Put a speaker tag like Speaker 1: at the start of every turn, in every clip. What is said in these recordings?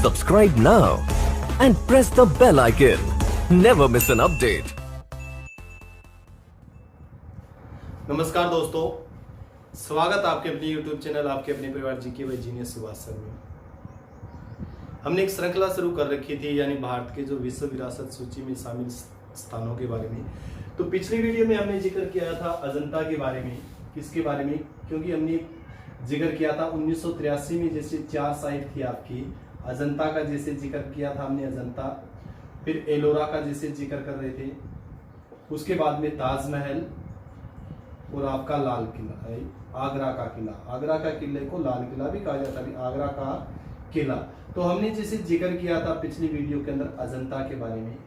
Speaker 1: Subscribe now and press the bell icon. Never miss an update.
Speaker 2: नमस्कार दोस्तों, स्वागत आपके अपने YouTube चैनल आपके अपने परिवार GK by genius Subhash sir में। हमने एक श्रृंखला शुरू कर रखी थी, यानी भारत के जो विश्व विरासत सूची में शामिल स्थानों के बारे में। तो पिछली वीडियो में हमने जिक्र किया था अजंता के बारे में। किसके बारे में? क्योंकि हमने जिक्र किया था 1983 में जैसे 4 साइट थी आपकी, अजंता का जैसे जिक्र किया था हमने अजंता, फिर एलोरा का जैसे जिक्र कर रहे थे, उसके बाद में ताजमहल और आपका लाल किला, आगरा का किला। आगरा का किले को लाल किला भी कहा जाता है, आगरा का किला। तो हमने जैसे जिक्र किया था पिछली वीडियो के अंदर अजंता के बारे में।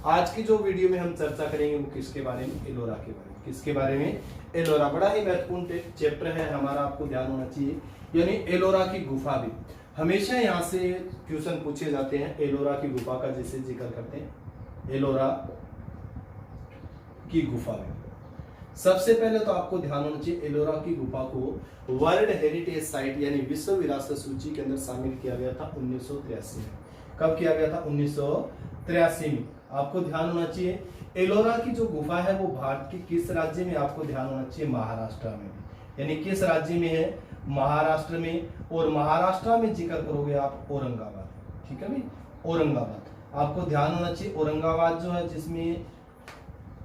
Speaker 2: आज की जो वीडियो में हम चर्चा करेंगे वो किसके बारे में? एलोरा के बारे में। किसके बारे में? एलोरा। बड़ा ही महत्वपूर्ण चैप्टर है हमारा, आपको ध्यान होना चाहिए। यानी एलोरा की गुफा भी हमेशा यहाँ से क्वेश्चन पूछे जाते हैं। एलोरा की गुफा का जैसे जिक्र करते हैं, एलोरा की गुफा में सबसे पहले तो आपको ध्यान होना चाहिए, एलोरा की गुफा को वर्ल्ड हेरिटेज साइट यानी विश्व विरासत सूची के अंदर शामिल किया गया था 1983 में। कब किया गया था? 1983 में। आपको ध्यान होना चाहिए एलोरा की जो गुफा है वो भारत के किस राज्य में? आपको ध्यान होना चाहिए महाराष्ट्र में। यानी किस राज्य में है? महाराष्ट्र में। और महाराष्ट्र में जिक्र करोगे आप औरंगाबाद, ठीक है भाई, औरंगाबाद। आपको ध्यान होना चाहिए औरंगाबाद जो है, जिसमें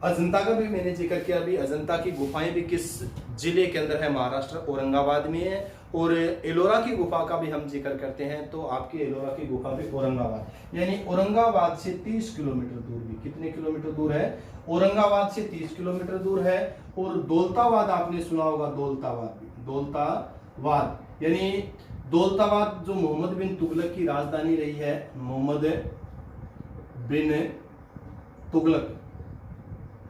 Speaker 2: अजंता का भी मैंने जिक्र किया अभी। अजंता की गुफाएं भी किस जिले के अंदर है? महाराष्ट्र, औरंगाबाद में है। और एलोरा की गुफा का भी हम जिक्र करते हैं तो आपकी एलोरा की गुफा भी औरंगाबाद, यानी औरंगाबाद से 30 किलोमीटर दूर भी। कितने किलोमीटर दूर है? औरंगाबाद से 30 किलोमीटर दूर है। और दौलताबाद आपने सुना होगा, दौलताबाद भी, दौलताबाद यानी दौलताबाद जो मोहम्मद बिन तुगलक की राजधानी रही है। मोहम्मद बिन तुगलक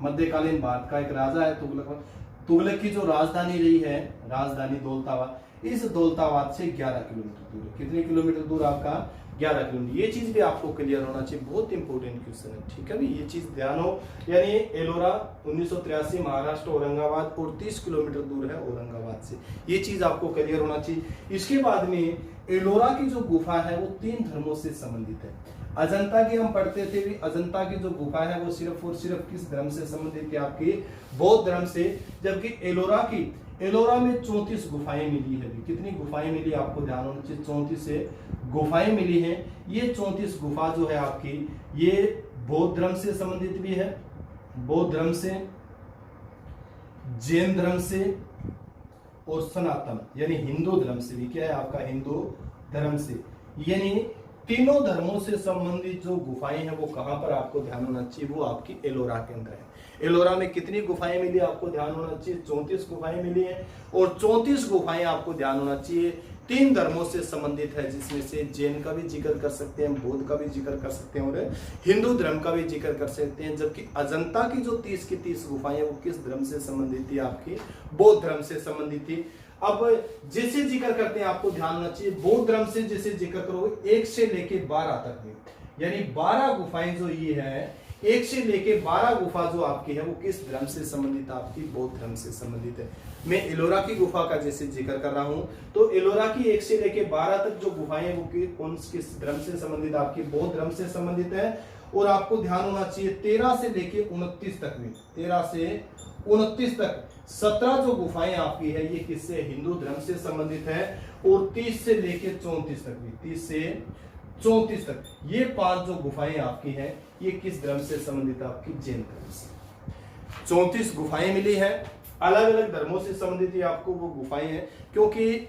Speaker 2: मध्यकालीन भारत का एक राजा है तुगलक। तुगलक की जो राजधानी रही है, राजधानी दौलताबाद, इस दौलताबाद से 11 किलोमीटर दूर है। कितने किलोमीटर दूर? आपका 11 किलोमीटर। ये चीज भी आपको क्लियर होना चाहिए, बहुत इंपॉर्टेंट क्वेश्चन है, ठीक है भी, ये चीज ध्यान हो। यानी एलोरा 1983 महाराष्ट्र, औरंगाबाद, और 30 किलोमीटर दूर है औरंगाबाद से। ये चीज आपको क्लियर होना चाहिए। इसके बाद में एलोरा की जो गुफा है वो 3 धर्मों से संबंधित है। अजंता की हम पढ़ते थे भी, अजंता की जो गुफा है वो सिर्फ और सिर्फ किस धर्म से संबंधित है? आपकी बौद्ध धर्म से। जबकि एलोरा में 34 गुफाएं मिली है। कितनी गुफाएं मिली? आपको ध्यान होना चाहिए, 34 गुफाएं मिली हैं। ये 34 गुफा जो है आपकी, ये बौद्ध धर्म से संबंधित भी है, बौद्ध धर्म से, जैन धर्म से और सनातन यानी हिंदू धर्म से भी। क्या है आपका? हिंदू धर्म से। यानी तीनों धर्मों से संबंधित जो गुफाएं हैं वो कहां पर आपको ध्यान होना चाहिए? वो आपकी एलोरा के अंदर है। एलोरा में कितनी गुफाएं मिली? आपको ध्यान होना चाहिए 34 गुफाएं मिली हैं। और 34 गुफाएं आपको ध्यान होना चाहिए 3 धर्मों से संबंधित है, जिसमें से जैन का भी जिक्र कर सकते हैं, बौद्ध का भी जिक्र कर सकते हैं और हिंदू धर्म का भी जिक्र कर सकते हैं। जबकि अजंता की जो 30 की 30 गुफाएं वो किस धर्म से संबंधित थी? आपकी बौद्ध धर्म से संबंधित थी। अब जैसे जिक्र करते हैं आपको ध्यान होना चाहिए, बौद्ध धर्म से जैसे जिक्र करोगे 1 से लेके 12 तक में, यानी 12 गुफाएं जो ये है, 1 से लेके 12 गुफा जो आपकी है वो किस धर्म से संबंधित है? आपकी बौद्ध धर्म से संबंधित है। मैं एलोरा की गुफा का जैसे जिक्र कर रहा हूं तो एलोरा की 1 से लेके 12 तक जो गुफाएं हैं वो कौन किस धर्म से संबंधित? आपकी बौद्ध धर्म से संबंधित है। और आपको ध्यान होना चाहिए 13 से लेके 29 तक में, 13 से 29 तक 17 जो गुफाएं आपकी है ये किससे? हिंदू धर्म से संबंधित है। और 30 से लेके 34 तक भी, 30 से 34 तक ये 5 जो गुफाएं आपकी हैं ये किस धर्म से संबंधित है? आपकी जैन धर्म से। 34 गुफाएं मिली है, अलग अलग धर्मों से संबंधित ये आपको वो गुफाएं हैं। क्योंकि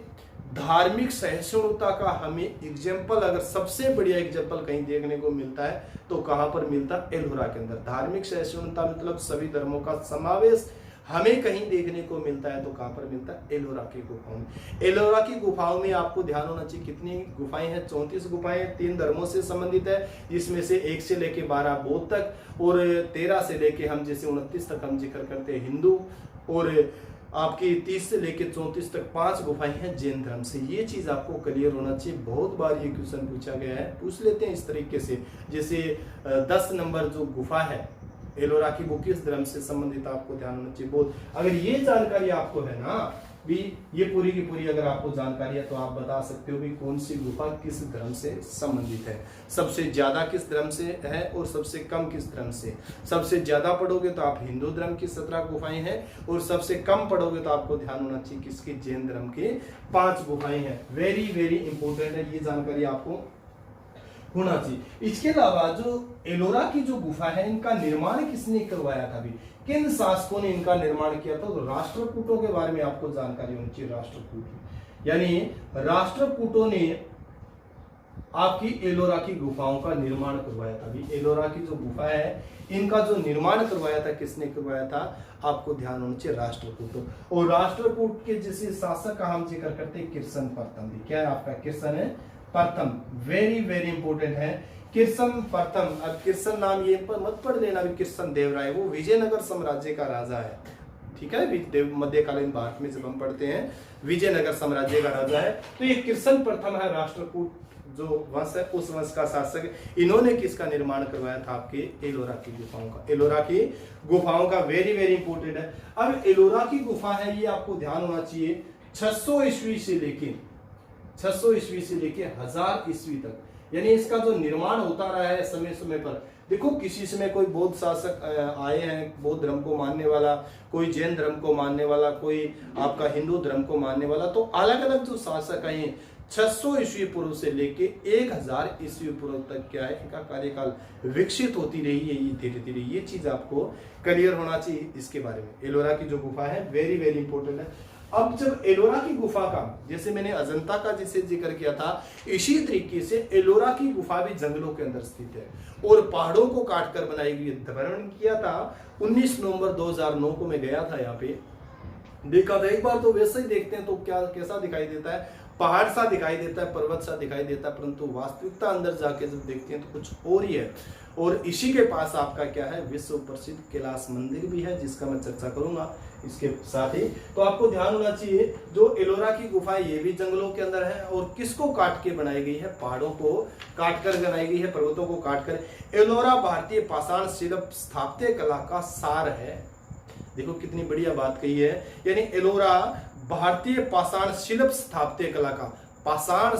Speaker 2: धार्मिक सहिष्णुता का हमें एग्जाम्पल, अगर सबसे बढ़िया एग्जाम्पल कहीं देखने को मिलता है तो कहां पर मिलता है? एलोरा के अंदर। धार्मिक सहिष्णुता मतलब सभी धर्मों का समावेश हमें कहीं देखने को मिलता है तो कहां पर मिलता है? एलोरा की गुफाओं में। एलोरा की गुफाओं में आपको ध्यान होना चाहिए कितनी गुफाएं हैं? 34 गुफाएं 3 धर्मों से संबंधित है, जिसमें से 1 से लेके 12 बौद्ध तक और 13 से लेके हम जैसे 29 तक हम जिक्र करते हैं हिंदू, और आपकी 30 से लेके 34 तक 5 गुफाएं हैं जैन धर्म से। ये चीज आपको क्लियर होना चाहिए। बहुत बार ये क्वेश्चन पूछा गया है, पूछ लेते हैं इस तरीके से। जैसे 10 नंबर जो गुफा है एलोरा की वो किस धर्म से संबंधित आपको ध्यान होना चाहिए। बहुत अगर ये जानकारी आपको है ना भी ये पूरी की पूरी अगर आपको जानकारी है तो आप बता सकते हो भी कौन सी गुफा किस धर्म से संबंधित है, सबसे ज्यादा किस धर्म से है और सबसे कम किस धर्म से। सबसे ज्यादा पढ़ोगे तो आप हिंदू धर्म की 17 गुफाएं हैं और सबसे कम पढ़ोगे तो आपको ध्यान होना चाहिए किसकी, जैन धर्म की 5 गुफाएं हैं। वेरी वेरी इंपॉर्टेंट है, ये जानकारी आपको होना चाहिए। इसके अलावा जो एलोरा की जो गुफा है इनका निर्माण किसने करवाया था, भी किन शासकों ने इनका निर्माण किया था, तो राष्ट्रकूटों के बारे में आपको जानकारी होनी चाहिए। राष्ट्रकूट यानी राष्ट्रकूटों ने आपकी एलोरा की गुफाओं का निर्माण करवाया था। भी एलोरा की जो गुफा है इनका जो निर्माण करवाया था किसने करवाया था, आपको ध्यान होना चाहिए राष्ट्रकूटों। और राष्ट्रकूट के जिस शासक का हम जिक्र करते हैं किर्सन प्रथम, भी क्या है आपका, किर्सन है प्रथम। वेरी वेरी इंपॉर्टेंट है किर्सन प्रथम। अब किर्सन नाम ये पर मत पढ़ लेना, भी किर्सन देवराय वो विजयनगर साम्राज्य का राजा है, ठीक है। मध्यकालीन भारत में जब हम पढ़ते हैं विजयनगर साम्राज्य का राजा है, तो ये किर्सन प्रथम है राष्ट्रकूट जो वंश है उस वंश का शासक। इन्होंने किसका निर्माण करवाया था, आपके एलोरा की गुफाओं का। एलोरा की गुफाओं का वेरी वेरी इंपॉर्टेंट है। अब एलोरा की गुफा है ये आपको ध्यान होना चाहिए 600 ईस्वी से लेके 1000 ईस्वी तक, यानी इसका जो निर्माण होता रहा है समय समय पर। देखो किसी समय कोई बौद्ध शासक आए हैं, बौद्ध धर्म को मानने वाला, कोई जैन धर्म को मानने वाला, कोई आपका हिंदू धर्म को मानने वाला, तो अलग अलग जो शासक आए हैं 600 ईस्वी पूर्व से लेके 1000 ईस्वी पूर्व तक क्या है इनका कार्यकाल विकसित होती रही है ये धीरे धीरे। ये चीज आपको क्लियर होना चाहिए इसके बारे में। एलोरा की जो गुफा है वेरी वेरी इंपॉर्टेंट है। अब जब एलोरा की गुफा का, जैसे मैंने अजंता का जिसे जिक्र किया था, इसी तरीके से एलोरा की गुफा भी जंगलों के अंदर स्थित है और पहाड़ों को काटकर बनाई गई। भ्रमण किया था 19 नवंबर 2009 को मैं गया था, यहाँ पे देखा था एक बार, तो वैसे ही देखते हैं तो क्या कैसा दिखाई देता है, पहाड़ सा दिखाई देता है, पर्वत सा दिखाई देता है, परंतु वास्तविकता अंदर जाके जब देखते हैं तो कुछ और ही है। और इसी के पास आपका क्या है, विश्व प्रसिद्ध कैलाश मंदिर भी है, जिसका मैं चर्चा करूंगा इसके साथ ही। तो आपको ध्यान होना चाहिए जो एलोरा की गुफा ये भी जंगलों के अंदर है और किसको काट के बनाई गई है, पहाड़ों को काट कर बनाई गई है, पर्वतों को काट कर। एलोरा भारतीय पाषाण शिल्प स्थापत्य कला का सार है। देखो कितनी बढ़िया बात कही है, यानी एलोरा भारतीय पाषाण शिल्प स्थापत्य कला का, पाषाण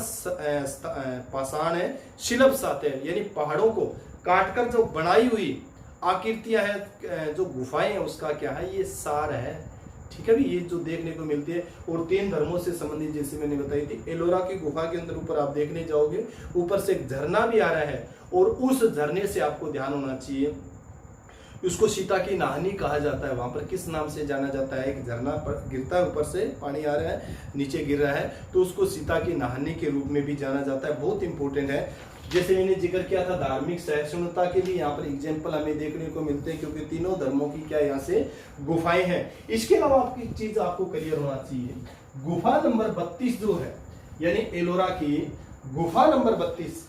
Speaker 2: शिल्प स्थापत्य यानी पहाड़ों को काटकर जो बनाई हुई आकृतियां हैं, जो गुफाएं हैं, उसका क्या है, ये सार है, ठीक है भी। ये जो देखने को मिलती है और 3 धर्मों से संबंधित, जैसे मैंने बताई थी, एलोरा की गुफा के अंदर ऊपर आप देखने जाओगे ऊपर से एक झरना भी आ रहा है और उस झरने से आपको ध्यान होना चाहिए, उसको सीता की नाहनी कहा जाता है। वहां पर किस नाम से जाना जाता है, एक झरना पर गिरता है, ऊपर से पानी आ रहा है, नीचे गिर रहा है, तो उसको सीता की नाहनी के रूप में भी जाना जाता है। बहुत इंपॉर्टेंट है। जैसे मैंने जिक्र किया था धार्मिक सहिष्णुता के भी यहाँ पर एग्जाम्पल हमें देखने को मिलते हैं, क्योंकि तीनों धर्मों की क्या यहाँ से गुफाएं हैं। इसके अलावा आपकी चीज आपको क्लियर होना चाहिए, गुफा नंबर 32 जो है, यानी एलोरा की गुफा नंबर 32,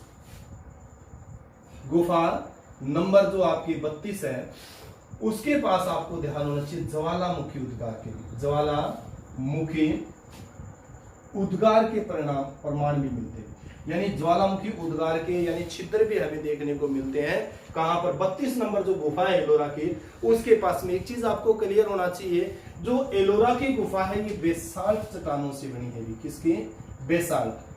Speaker 2: गुफा नंबर जो आपकी 32 है, उसके पास आपको ध्यान होना चाहिए ज्वालामुखी उद्गार के लिए, ज्वालामुखी उद्गार के प्रमाण भी मिलते हैं, यानी ज्वालामुखी उद्गार के यानी छिद्र भी हमें देखने को मिलते हैं। कहां पर, 32 नंबर जो गुफा है एलोरा की, उसके पास में एक चीज आपको क्लियर होना चाहिए, जो एलोरा की गुफा है ये बेसाल्ट चट्टानों से बनी है। किसकी, बेसाल्ट।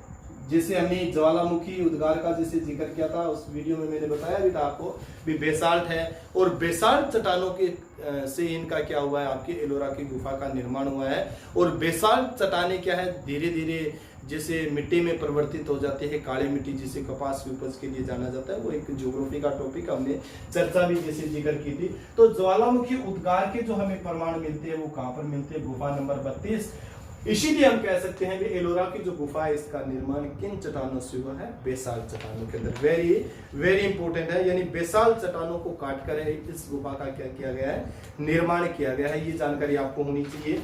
Speaker 2: जैसे हमने ज्वालामुखी उद्गार का जैसे जिक्र किया था उस वीडियो में मैंने बताया भी था आपको, भी बेसाल्ट है और बेसाल्ट चट्टानों के से इनका क्या हुआ है, आपके एलोरा की गुफा का निर्माण हुआ है। और बेसाल्ट चट्टानें क्या है, धीरे धीरे जैसे मिट्टी में परिवर्तित हो जाती है, काली मिट्टी जिसे कपास की उपज के लिए जाना जाता है, वो एक ज्योग्राफी का टॉपिक हमने चर्चा भी जैसे जिक्र की थी। तो ज्वालामुखी उद्गार के जो हमें प्रमाण मिलते हैं वो कहां पर मिलते हैं, गुफा नंबर 32। इसीलिए हम कह सकते हैं कि एलोरा की जो गुफा है इसका निर्माण किन चट्टानों से हुआ है, बेसाल्ट चट्टानों के अंदर। वेरी वेरी इंपॉर्टेंट है, यानी बेसाल्ट चट्टानों को काटकर इस गुफा का क्या किया गया है, निर्माण किया गया है। ये जानकारी आपको होनी चाहिए।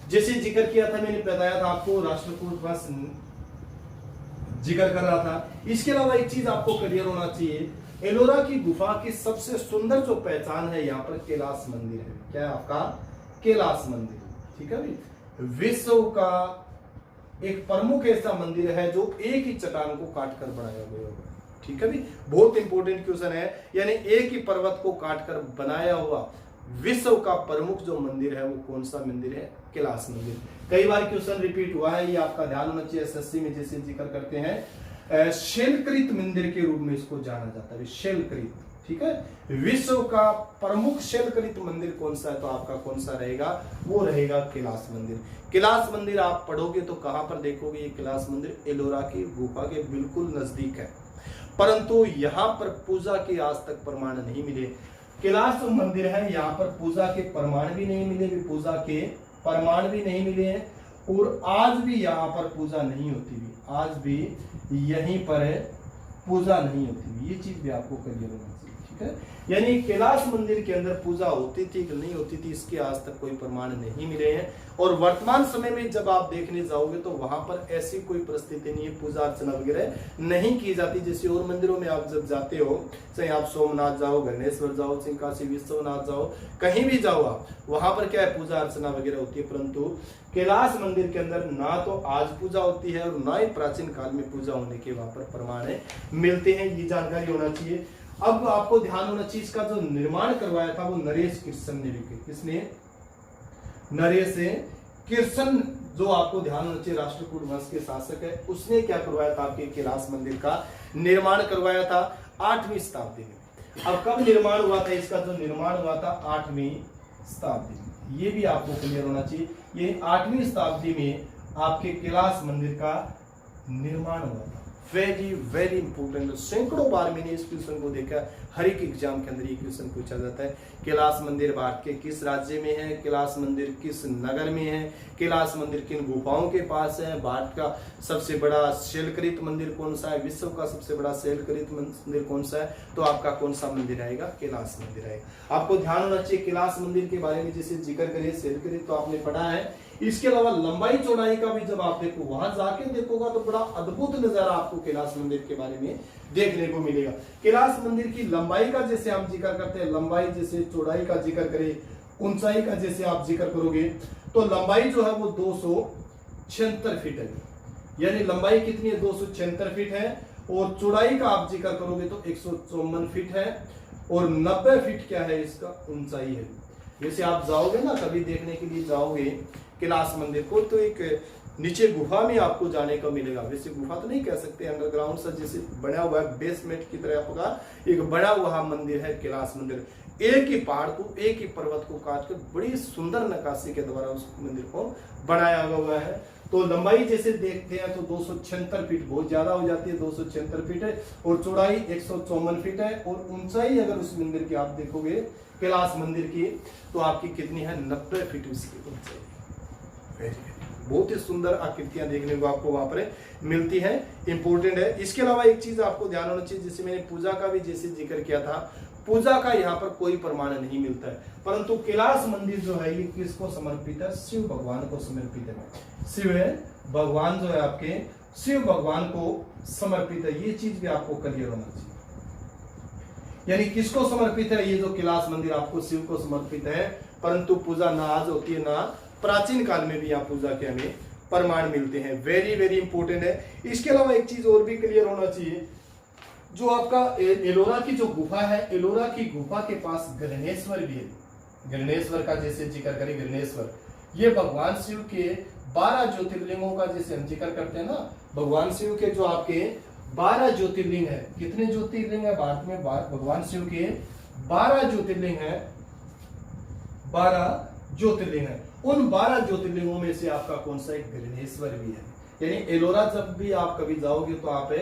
Speaker 2: जैसे जिक्र किया था मैंने, बताया था आपको राष्ट्रकूट वंश जिक्र कर रहा था। इसके अलावा एक चीज आपको क्लियर होना चाहिए, एलोरा की गुफा की सबसे सुंदर जो पहचान है यहाँ पर कैलाश मंदिर है। क्या है आपका, कैलाश मंदिर, ठीक है भाई। विश्व का एक प्रमुख ऐसा मंदिर है जो एक ही चट्टान को काटकर बनाया गया होगा, ठीक है भाई। बहुत इंपॉर्टेंट क्वेश्चन है, यानी एक ही पर्वत को काटकर बनाया हुआ विश्व का प्रमुख जो मंदिर है वो कौन सा मंदिर है? कैलाश मंदिर। कई बार क्वेश्चन रिपीट हुआ है, ये आपका ध्यान होना चाहिए। एसएससी में जैसे जिक्र करते हैं शैलकृत मंदिर के रूप में इसको जाना जाता है, शैलकृत, ठीक है। विश्व का प्रमुख शैलकृत मंदिर कौन सा है? तो आपका कौन सा रहेगा? वो रहेगा कैलाश मंदिर। कैलाश मंदिर आप पढ़ोगे तो कहां पर देखोगे? ये कैलाश मंदिर एलोरा की गुफा के बिल्कुल नजदीक है, परंतु यहाँ पर पूजा के आज तक प्रमाण नहीं मिले। कैलाश जो मंदिर है यहाँ पर पूजा के प्रमाण भी नहीं मिले, पूजा के प्रमाण भी नहीं मिले हैं, और आज भी यहाँ पर पूजा नहीं होती भी, आज भी यहीं पर पूजा नहीं होती भी। ये चीज भी आपको क्लियर होना चाहिए, ठीक है। यानी कैलाश मंदिर के अंदर पूजा होती थी कि नहीं होती थी, इसके आज तक कोई प्रमाण नहीं मिले हैं। और वर्तमान समय में जब आप देखने जाओगे तो वहां पर ऐसी कोई परिस्थिति नहीं है, पूजा अर्चना वगैरह नहीं की जाती। जैसे और मंदिरों में आप जब जाते हो, चाहे आप सोमनाथ जाओ, गणेश्वर जाओ, काशी विश्वनाथ जाओ, कहीं भी जाओ आप, वहां पर क्या है? पूजा अर्चना वगैरह होती है। परंतु कैलाश मंदिर के अंदर ना तो आज पूजा होती है और ना ही प्राचीन काल में पूजा होने के वहां पर प्रमाण मिलते हैं। ये जानकारी होना चाहिए। अब आपको ध्यान होना चाहिए, इसका जो निर्माण करवाया था वो नरेश कृष्ण ने भी। किसने? नरेश कृष्ण, जो आपको ध्यान होना चाहिए राष्ट्रकूट वंश के शासक है, उसने क्या करवाया था? आपके कैलाश मंदिर का निर्माण करवाया था 8वीं शताब्दी में। अब कब निर्माण हुआ था इसका? जो निर्माण हुआ था 8वीं शताब्दी में। ये भी आपको क्लियर होना चाहिए। ये 8वीं शताब्दी में आपके कैलाश मंदिर का निर्माण हुआ था। वेरी वेरी इंपोर्टेंट, सैकड़ों बार मैंने इस क्वेश्चन को देखा, हर एक एग्जाम के अंदर ये क्वेश्चन पूछा जाता है। कैलाश मंदिर भारत के किस राज्य में है? कैलाश मंदिर किस नगर में है? कैलाश मंदिर किन गुफाओं के पास है? भारत का सबसे बड़ा शैलकृत मंदिर कौन सा है? विश्व का सबसे बड़ा शैलकृत मंदिर कौन सा है? तो आपका कौन सा मंदिर आएगा? कैलाश मंदिर आएगा। आपको ध्यान होना चाहिए कैलाश मंदिर के बारे में जैसे जिक्र करिए, शैलकृत तो आपने पढ़ा है। इसके अलावा लंबाई चौड़ाई का भी जब आप देखो, वहां जाके देखोगा तो बड़ा अद्भुत नजारा आपको कैलाश मंदिर के बारे में देखने को मिलेगा। कैलाश मंदिर की लंबाई का जैसे हम जिक्र करते हैं, लंबाई जैसे चौड़ाई का जिक्र करें, ऊंचाई का जैसे आप जिक्र करोगे तो लंबाई जो है वो 276 फीट है। यानी लंबाई कितनी है? 276 फीट है। और चौड़ाई का आप जिक्र करोगे तो 154 फीट है। और 90 फीट क्या है? इसका ऊंचाई है। जैसे आप जाओगे ना, कभी देखने के लिए जाओगे कैलाश मंदिर को, तो एक नीचे गुफा में आपको जाने को मिलेगा। वैसे गुफा तो नहीं कह सकते, अंडरग्राउंड सा जैसे बना हुआ है, बेसमेंट की तरह आपका एक बड़ा हुआ मंदिर है कैलाश मंदिर। एक ही पहाड़ को, एक ही पर्वत को काट कर बड़ी सुंदर नक्काशी के द्वारा उस मंदिर को बनाया हुआ है। तो लंबाई जैसे देखते हैं तो 276 फीट, बहुत ज्यादा हो जाती है, 276 फीट है। और चौड़ाई 154 फीट है। और ऊंचाई अगर उस मंदिर की आप देखोगे कैलाश मंदिर की, तो आपकी कितनी है? 90 फीट उसकी ऊंचाई। बहुत ही सुंदर आकृतियां देखने को आपको वहां पर मिलती है, इंपोर्टेंट है। इसके अलावा एक चीज आपको ध्यान होना चाहिए, जैसे मैंने पूजा का भी जैसे जिक्र किया था, पूजा का यहाँ पर कोई प्रमाण नहीं मिलता है। परंतु कैलाश मंदिर जो है ये किसको समर्पित है? शिव भगवान को समर्पित है। शिव भगवान जो है आपके शिव भगवान को समर्पित है। ये चीज भी आपको क्लियर होना चाहिए। यानी किसको समर्पित है? ये जो कैलाश मंदिर आपको शिव को समर्पित है, परंतु पूजा ना आज होती है ना प्राचीन काल में भी यहाँ पूजा के हमें प्रमाण मिलते हैं। वेरी वेरी इंपोर्टेंट है। इसके अलावा एक चीज और भी क्लियर होना चाहिए, जो आपका एलोरा की जो गुफा है, एलोरा की गुफा के पास गणेश्वर भी है। गणेश्वर का जैसे जिक्र करें, गणेश्वर ये भगवान शिव के 12 ज्योतिर्लिंगों का जैसे हम जिक्र करते हैं ना, भगवान शिव के जो आपके 12 ज्योतिर्लिंग है। कितने ज्योतिर्लिंग है भारत में? भगवान शिव के 12 ज्योतिर्लिंग है, 12 ज्योतिर्लिंग है। उन 12 ज्योतिर्लिंगों में से आपका कौन सा? एक गणेश्वर भी है। यानी एलोरा जब भी आप कभी जाओगे तो आप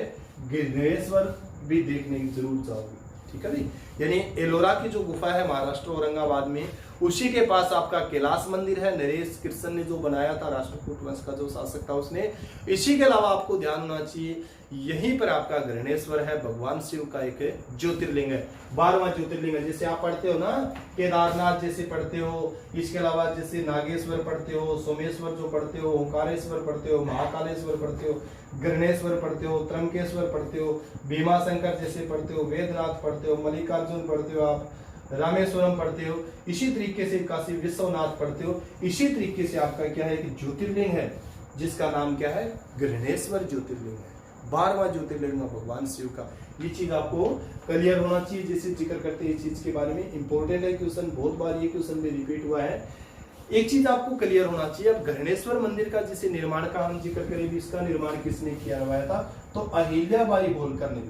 Speaker 2: गणेश्वर भी देखने की जरूर जाओगे, ठीक है भाई। यानी एलोरा की जो गुफा है महाराष्ट्र औरंगाबाद में, उसी के पास आपका कैलाश मंदिर है। नरेश कृष्ण ने जो बनाया था, राष्ट्रकूट वंश का जो शासक था उसने। इसी के अलावा आपको ध्यान होना चाहिए, यहीं पर आपका गणेश्वर है, भगवान शिव का एक ज्योतिर्लिंग है, 12वां ज्योतिर्लिंग है। जैसे आप पढ़ते हो ना केदारनाथ जैसे पढ़ते हो, इसके अलावा जैसे नागेश्वर पढ़ते हो, सोमेश्वर जो पढ़ते हो, ओंकारेश्वर पढ़ते हो, महाकालेश्वर पढ़ते हो, गणेश्वर पढ़ते हो, त्र्यंबकेश्वर पढ़ते हो, भीमाशंकर जैसे पढ़ते हो, वेदनाथ पढ़ते हो, मल्लिकार्जुन पढ़ते हो, आप रामेश्वरम पढ़ते हो, इसी तरीके से काशी विश्वनाथ पढ़ते हो। इसी तरीके से आपका क्या है कि ज्योतिर्लिंग है जिसका नाम क्या है? गणेश्वर ज्योतिर्लिंग है। 12वां ज्योतिर्लिंग भगवान शिव का। ये चीज आपको क्लियर होना चाहिए। जैसे जिक्र करते हैं इस चीज के बारे में, इंपॉर्टेंट है क्वेश्चन, बहुत बार ये क्वेश्चन में रिपीट हुआ है। एक चीज आपको क्लियर होना चाहिए, अब घृणेश्वर मंदिर का जिसे निर्माण का हम जिक्र करें, इसका निर्माण किसने किया हुआ था, तो अहिल्याबाई होलकर ने।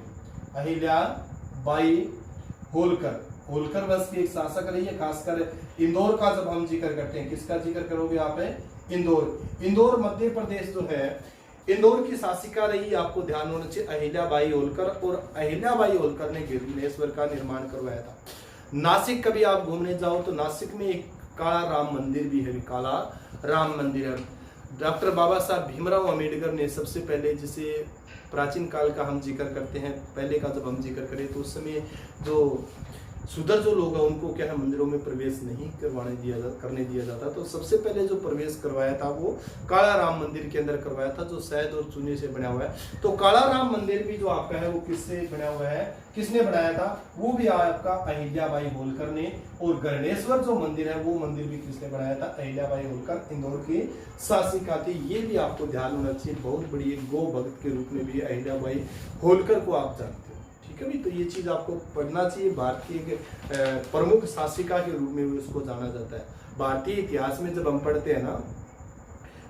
Speaker 2: अहिल्याबाई होलकर, होलकर वंश की एक शासक रही है। खासकर इंदौर का जब हम जिक्र करते हैं, किसका जिक्र करोगे आप, है इंदौर। इंदौर मध्य प्रदेश जो है, इंदौर की शासिका रही, आपको ध्यान होना चाहिए, अहिल्याबाई होलकर। और अहिल्याबाई होलकर ने घृणेश्वर का निर्माण करवाया था। नासिक कभी आप घूमने जाओ तो नासिक में एक काला राम मंदिर भी है, काला राम मंदिर है। डॉक्टर बाबा साहब भीमराव अंबेडकर ने सबसे पहले, जिसे प्राचीन काल का हम जिक्र करते हैं, पहले का जब हम जिक्र करें तो उस समय जो सुधर जो लोग हैं उनको क्या है मंदिरों में प्रवेश नहीं करने दिया जाता। तो सबसे पहले जो प्रवेश करवाया था वो काला राम मंदिर के अंदर करवाया था, जो शहद और चूने से बना हुआ है। तो काला राम मंदिर भी जो आपका है वो किससे बना हुआ है, किसने बनाया था, वो भी आपका अहिल्याबाई होलकर ने। और गणेश्वर जो मंदिर है वो मंदिर भी किसने बनाया था, अहिल्याबाई होलकर, इंदौर की शासिका थी। ये भी आपको ध्यान होना चाहिए। बहुत बड़ी एक गौ भक्त के रूप में भी अहिल्याबाई होलकर को आप जानते हो, ठीक है भी। तो ये चीज आपको पढ़ना चाहिए। भारतीय के प्रमुख शासिका के रूप में भी उसको जाना जाता है। भारतीय इतिहास में जब हम पढ़ते हैं ना,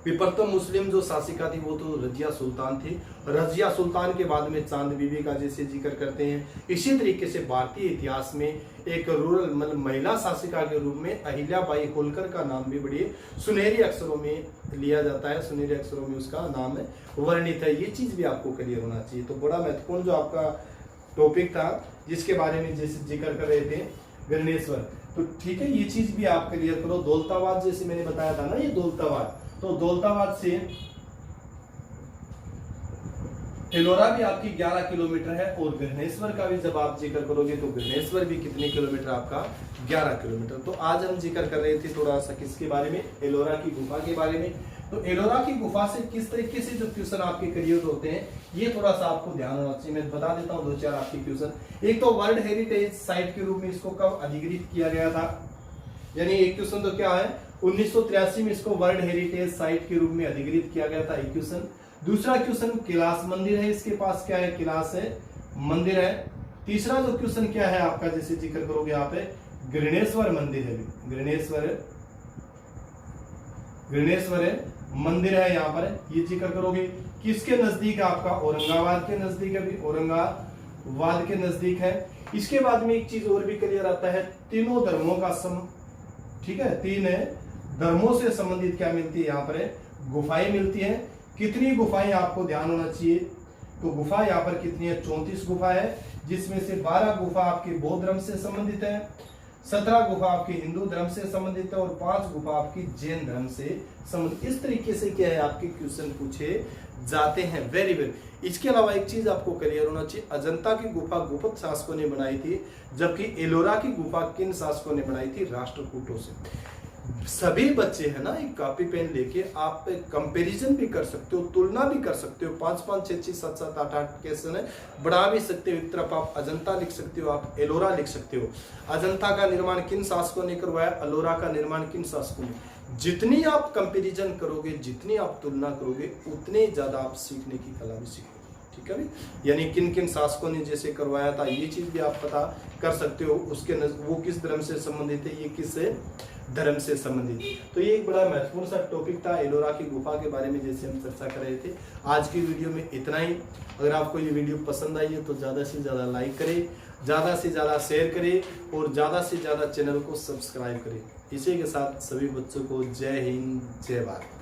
Speaker 2: प्रथम मुस्लिम जो शासिका थी वो तो रजिया सुल्तान थी। रजिया सुल्तान के बाद में चांद बीबी का जैसे जिक्र करते हैं, इसी तरीके से भारतीय इतिहास में एक रूरल मतलब महिला शासिका के रूप में अहिल्याबाई होलकर का नाम भी बड़ी सुनहरी अक्षरों में लिया जाता है, सुनहरी अक्षरों में उसका नाम है वर्णित है। ये चीज भी आपको क्लियर होना चाहिए। तो बड़ा महत्वपूर्ण जो आपका टॉपिक था जिसके बारे में जैसे जिक्र कर रहे थे गणेश्वर, तो ठीक है, ये चीज भी आप क्लियर करो। दौलताबाद जैसे मैंने बताया था ना, ये दौलताबाद, तो दौलताबाद से एलोरा भी आपकी 11 किलोमीटर है। और गणेश्वर का भी जब आप जिक्र करोगे तो गणेश्वर भी कितने किलोमीटर आपका, 11 किलोमीटर। तो आज हम जिक्र कर रहे थे थोड़ा सा किसके बारे में, एलोरा की गुफा के बारे में। तो एलोरा की गुफा से किस तरीके से जो क्वेश्चन आपके क्रिएट होते हैं, ये थोड़ा सा आपको ध्यान होना चाहिए। मैं बता देता हूँ 2-4 आपके क्वेश्चन। एक तो वर्ल्ड हेरिटेज साइट के रूप में इसको कब अधिकृत किया गया था, यानी एक क्वेश्चन तो क्या है, 1983 में इसको वर्ल्ड हेरिटेज साइट के रूप में अधिकृत किया गया था, एक क्वेश्चन। दूसरा क्वेश्चन कैलाश मंदिर है, इसके पास क्या है, कैलाश है मंदिर है। तीसरा जो क्वेश्चन क्या है आपका, जैसे जिक्र करोगे आप, गणेश्वर मंदिर है, गणेश्वर मंदिर है यहाँ पर, ये जिक्र करोगे। किसके नजदीक है आपका, औरंगाबाद के नजदीक है, औरंगाबाद के नजदीक है। इसके बाद में एक चीज और भी क्लियर आता है, तीनों धर्मों का ठीक है, 3 धर्मों से संबंधित क्या मिलती है यहाँ पर, गुफाएं मिलती हैं। कितनी गुफाएं आपको ध्यान होना चाहिए, तो गुफा यहाँ पर कितनी है, 34 गुफा है, जिसमें से 12 गुफा आपके बौद्ध धर्म से संबंधित है, 17 गुफा आपके हिंदू धर्म से संबंधित है और 5 गुफा आपकी जैन धर्म से संबंधित। इस तरीके से क्या है आपके क्वेश्चन पूछे जाते हैं। Very well. इसके अलावा एक चीज आपको क्लियर होना चाहिए, अजंता की गुफा गुप्त शासकों ने बनाई थी, जबकि एलोरा की गुफा किन शासकों ने बनाई थी, राष्ट्रकूटों से। सभी बच्चे है ना, एक कॉपी पेन लेके आप कंपैरिजन भी कर सकते हो, तुलना भी कर सकते हो। 5-5, 6-6, 7-7, 8-8 क्वेश्चन है, बढ़ा भी सकते हो। एक तरफ आप अजंता लिख सकते हो, आप एलोरा लिख सकते हो। अजंता का निर्माण किन शासकों ने करवाया, एलोरा का निर्माण किन शासकों ने। जितनी आप कंपैरिजन करोगे, जितनी आप तुलना करोगे, उतने ज्यादा आप सीखने की कला भी सीखोगे, ठीक है भी। यानी किन किन शासकों ने जैसे करवाया था, ये चीज भी आप पता कर सकते हो। उसके वो किस धर्म से संबंधित है, ये किस धर्म से संबंधित। तो ये एक बड़ा महत्वपूर्ण सा टॉपिक था एलोरा की गुफा के बारे में, जैसे हम चर्चा कर रहे थे। आज की वीडियो में इतना ही। अगर आपको ये वीडियो पसंद आई है तो ज़्यादा से ज़्यादा लाइक करें, ज़्यादा से ज़्यादा शेयर करें और ज़्यादा से ज़्यादा चैनल को सब्सक्राइब करें। इसी के साथ सभी बच्चों को जय हिंद, जय भारत।